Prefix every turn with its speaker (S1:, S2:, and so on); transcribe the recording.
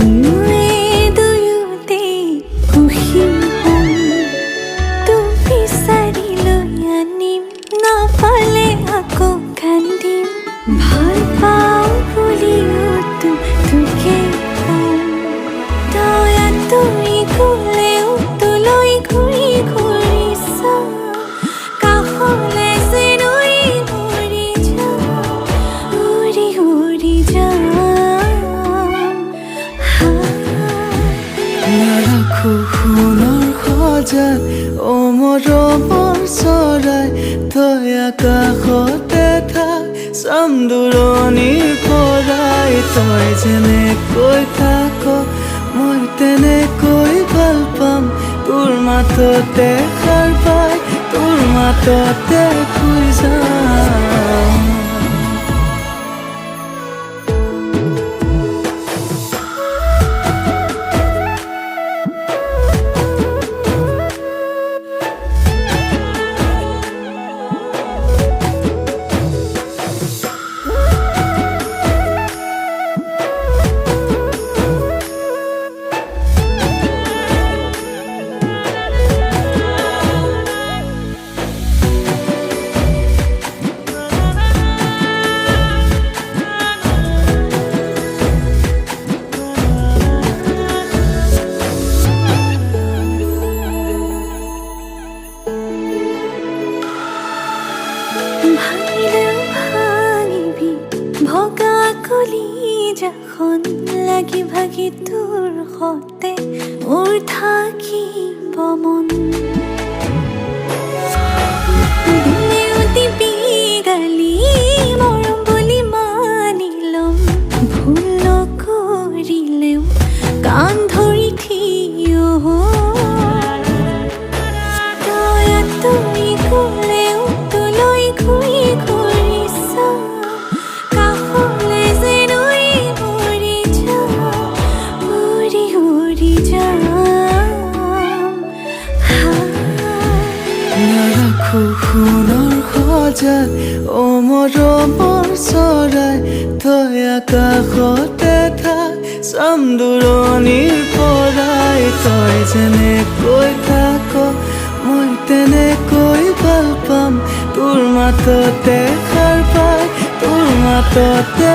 S1: দুয়ে দুয়োতে সুখী হ'ম তোক বিচাৰি লৈ আনিম নাপালে আকৌ কান্দিম ভাল পাওঁ বুলিও তোকে কম তই আঁতৰি গ'লেও তোলৈ ঘূৰি ঘূৰি চাম কাষলৈ যেন উৰি যাম উৰি উৰি যাম
S2: নাৰাখো সোণৰ সজাত মৰমৰ চৰাই তই আকাশতে থাক চাম দূৰণিৰ পৰাই তই যেনেকৈ থাক মই তেনেকৈ ভাল পাম তোৰ মাততে সাৰ পাই তোৰ মাততে শুই যাম
S1: ভাঙিলেও ভাঙিবি ভগা কলিজাখন লাগি ভাগি তোৰ সতে মোৰ থাকিব মন দিলেও দিবি গালি মৰম বুলি মানি ল'ম ভুল নকৰিলেও কাণ ধৰি থিয় হ'ম তই আঁতৰি গ'লেও তোলৈ ঘূৰি ঘূৰি চাম কাষলৈ যেন উৰি যাম উৰি উৰি যাম
S2: নাৰাখো সোণৰ সজাত মৰমৰ চৰাই তই আকাশতে থাক চাম দূৰণিৰ পৰাই তই যেনেকৈ থাক মই তেনেকৈ ভাল পাম তোৰ মাততে সাৰ পাই তোৰ মাততে